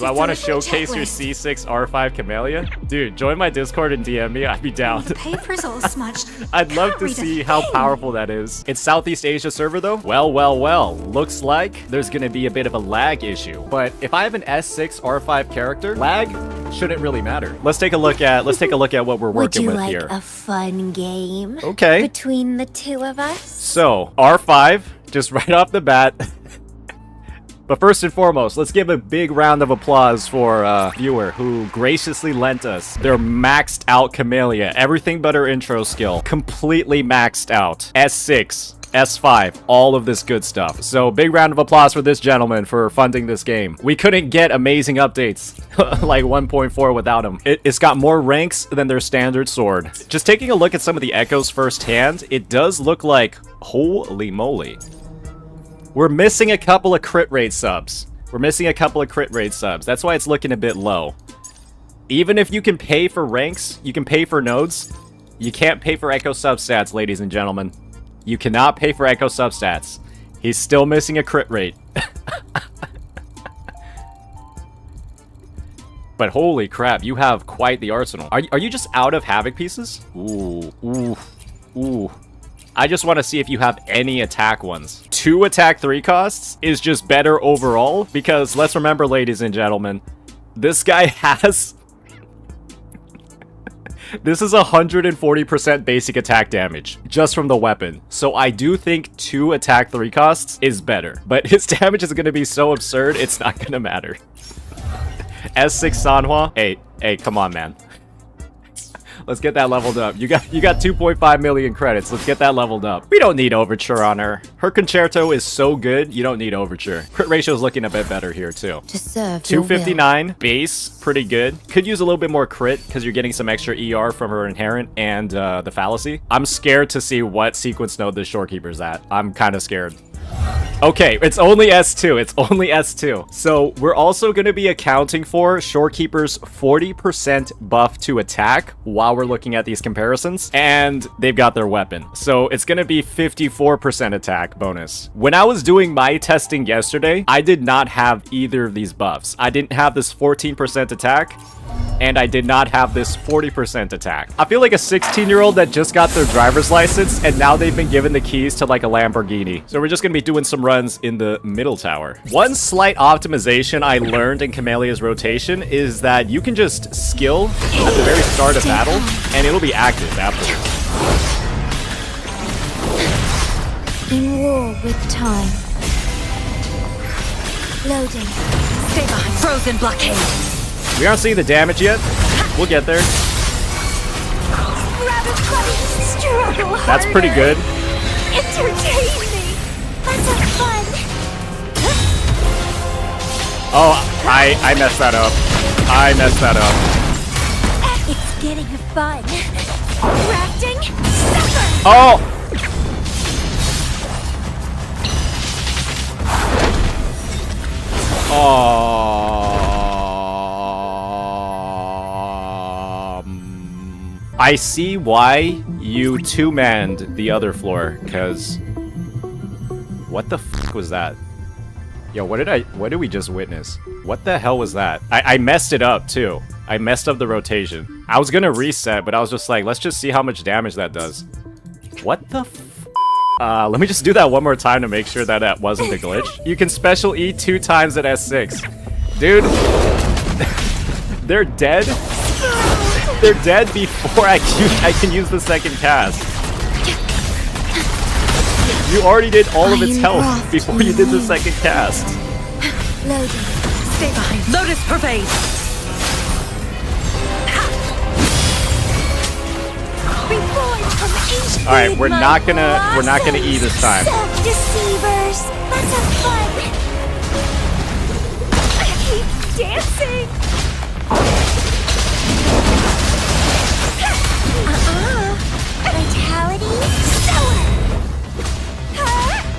Do I want to showcase your C6 R5 Camellya? Dude, join my Discord and DM me. I'd be down. The paper's all smudged. I'd love to see how powerful that is. It's Southeast Asia server though? Well. Looks like there's gonna be a bit of a lag issue. But if I have an S6 R5 character, lag shouldn't really matter. Let's take a look at what we're working with here. Would you like a fun game? Okay. Between the two of us? So, R5, just right off the bat. But first and foremost, let's give a big round of applause for a viewer who graciously lent us their maxed out Camellya. Everything but her intro skill. Completely maxed out. S6, S5, all of this good stuff. So big round of applause for this gentleman for funding this game. We couldn't get amazing updates like 1.4 without him. It's got more ranks than their standard sword. Just taking a look at some of the echoes firsthand, it does look like, holy moly. We're missing a couple of crit rate subs. That's why it's looking a bit low. Even if you can pay for ranks, you can pay for nodes, you can't pay for echo substats, ladies and gentlemen. You cannot pay for echo substats. He's still missing a crit rate. But holy crap, you have quite the arsenal. Are you just out of Havoc pieces? Ooh. I just want to see if you have any attack ones. 2 attack 3 costs is just better overall, because let's remember, ladies and gentlemen, this guy has... This is 140% basic attack damage, just from the weapon. So I do think 2 attack 3 costs is better. But his damage is going to be so absurd, it's not going to matter. S6 Sanhua? Hey, come on, man. Let's get that leveled up. You got 2.5 million credits. Let's get that leveled up. We don't need Overture on her. Her concerto is so good, you don't need Overture. Crit ratio is looking a bit better here, too. 259, base, pretty good. Could use a little bit more crit, because you're getting some extra ER from her inherent and the fallacy. I'm scared to see what sequence node this Shorekeeper's at. I'm kind of scared. Okay, it's only S2. So we're also going to be accounting for Shorekeeper's 40% buff to attack while we're looking at these comparisons. And they've got their weapon. So it's going to be 54% attack bonus. When I was doing my testing yesterday, I did not have either of these buffs. I didn't have this 14% attack. And I did not have this 40% attack. I feel like a 16-year-old that just got their driver's license and now they've been given the keys to like a Lamborghini. So we're just gonna be doing some runs in the middle tower. One slight optimization I learned in Camellya's rotation is that you can just skill at the very start of battle and it'll be active afterwards. In war with time. Loading. Stay behind. Frozen blockade. We aren't seeing the damage yet. We'll get there. That's pretty good. Entertain me. Let's have fun. Oh, I messed that up. It's getting fun. Rafting. Suffer. Oh! I see why you two-manned the other floor, because... What the f*** was that? Yo, what did we just witness? What the hell was that? I messed it up, too. I messed up the rotation. I was gonna reset, but I was just like, let's just see how much damage that does. What the f***? Let me just do that one more time to make sure that that wasn't a glitch. You can special E 2 times at S6. Dude, they're dead. They're dead before I can use the second cast. You already did all of its health before you did the second cast. Loading. Stay behind. Lotus pervade. All right, we're not gonna E this time. Self-deceivers. Let's have fun. Keep dancing. Vitality.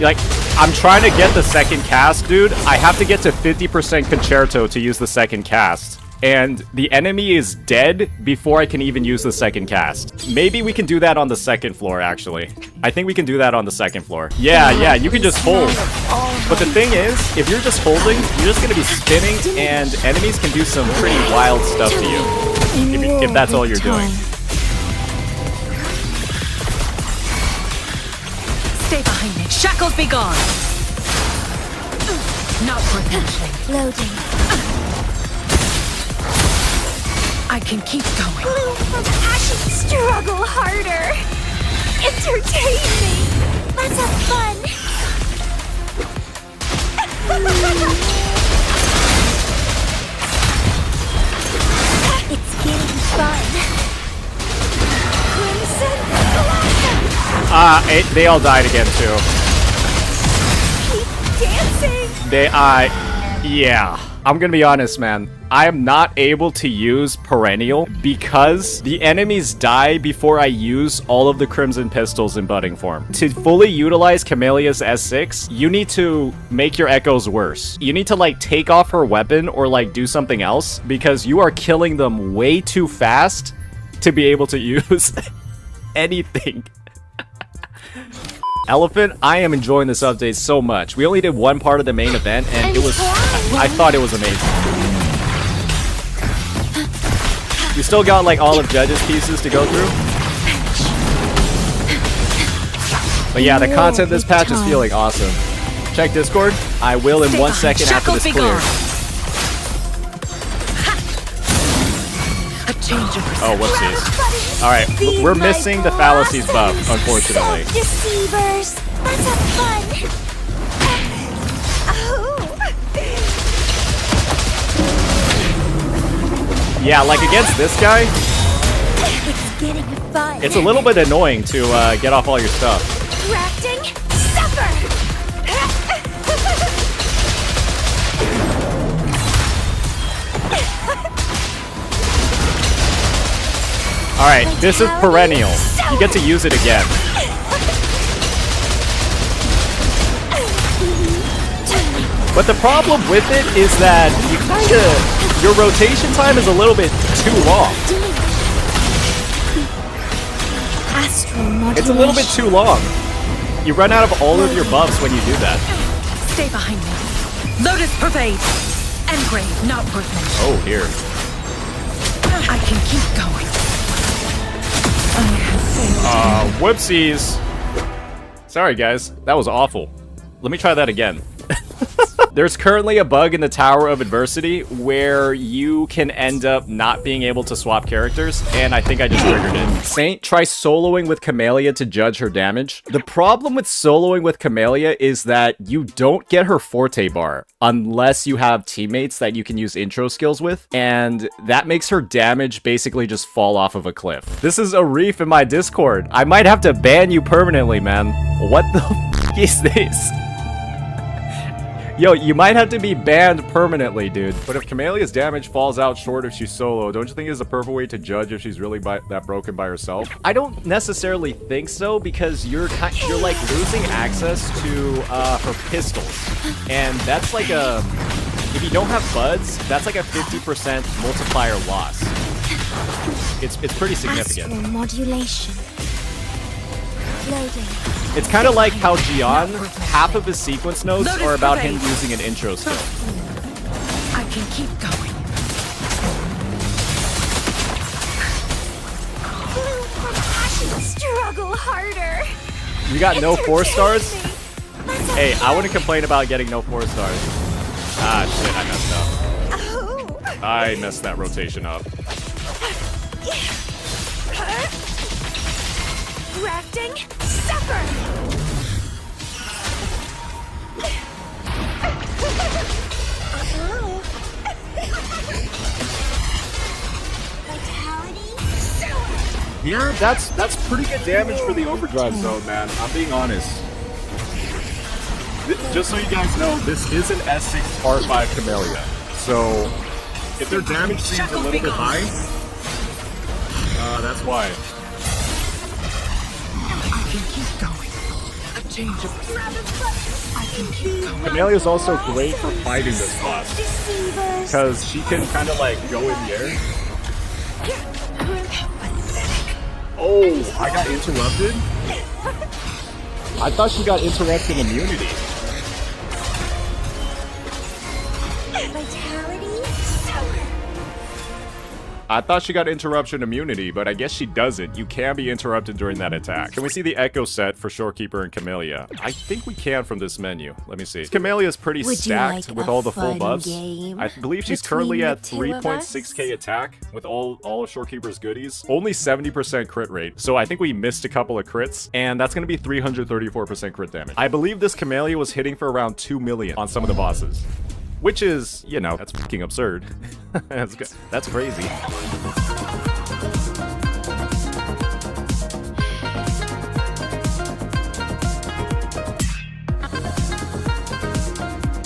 Like, I'm trying to get the second cast, dude. I have to get to 50% concerto to use the second cast. and the enemy is dead before I can even use the second cast. Maybe we can do that on the second floor, actually. I think we can do that on the second floor. Yeah, you can just hold. But the thing is, if you're just holding, you're just gonna be spinning, and enemies can do some pretty wild stuff to you. If that's all you're doing. Stay behind me. Shackles be gone. Not worth mentioning. Loading. I can keep going. Blue from ashes. Struggle harder. Entertain me. Let's have fun. It's getting fun. Crimson blossom. They all died again too. Keep dancing. Yeah. I'm gonna be honest, man. I am not able to use Perennial because the enemies die before I use all of the Crimson Pistols in budding form. To fully utilize Camellya's S6, you need to make your echoes worse. You need to like take off her weapon or like do something else because you are killing them way too fast to be able to use anything. Elephant, I am enjoying this update so much. We only did one part of the main event, and I thought it was amazing. We still got like all of Judge's pieces to go through. But yeah, the content this patch is feeling awesome. Check Discord. I will in 1 second after this clears. Oh, whoopsies. Alright, we're missing the fallacies buff, unfortunately. Deceivers. Let's have fun. Yeah, like against this guy, It's getting fun. it's a little bit annoying to get off all your stuff. Grafting. Suffer. Alright, this is Perennial. You get to use it again. But the problem with it is that you your rotation time is a little bit too long. It's a little bit too long. You run out of all of your buffs when you do that. Stay behind me. Lotus pervade. Engrave, not worth mentioning. Oh, here. I can keep going. Whoopsies. Sorry, guys. That was awful. Let me try that again. There's currently a bug in the Tower of Adversity where you can end up not being able to swap characters, and I think I just triggered it. Saint, try soloing with Camellya to judge her damage. The problem with soloing with Camellya is that you don't get her forte bar unless you have teammates that you can use intro skills with, and that makes her damage basically just fall off of a cliff. This is a reef in my Discord. I might have to ban you permanently, man. What the f is this? Yo, you might have to be banned permanently, dude. But if Camellya's damage falls out short if she's solo, don't you think it's a perfect way to judge if she's really that broken by herself? I don't necessarily think so, because you're like losing access to her pistols. And that's like a... If you don't have buds, that's like a 50% multiplier loss. It's pretty significant. Astral modulation. Loading. It's kind of like how Gian, half of his sequence notes are about him using an intro skill. I can keep going. Blue from ashes. Struggle harder. You got no 4 stars? Let's have Hey, I wouldn't complain about getting no 4 stars. Ah, shit, I messed up. Oh. I messed that rotation up. Grafting. Suffer. Here, that's pretty good damage for the overdrive zone, man. I'm being honest. Just so you guys know, this is an S6 R5 Camellya. So, if their damage seems a little bit high, that's why. I can keep going. A Camellya's also great for fighting this boss, Deceivers. because she can kind of like go in the air. Oh, I got interrupted? I thought she got interrupted immunity. Vitality. Sour. I thought she got interruption immunity, but I guess she doesn't. You can be interrupted during that attack. Can we see the Echo set for Shorekeeper and Camellya? I think we can from this menu. Let me see. Camellya is pretty Would you stacked like with a all the full fun buffs. game I believe she's between currently the at two of us? 3.6k attack with all of Shorekeeper's goodies. Only 70% crit rate, so I think we missed a couple of crits, and that's going to be 334% crit damage. I believe this Camellya was hitting for around 2 million on some of the bosses. Which is, you know, that's fucking absurd. That's crazy.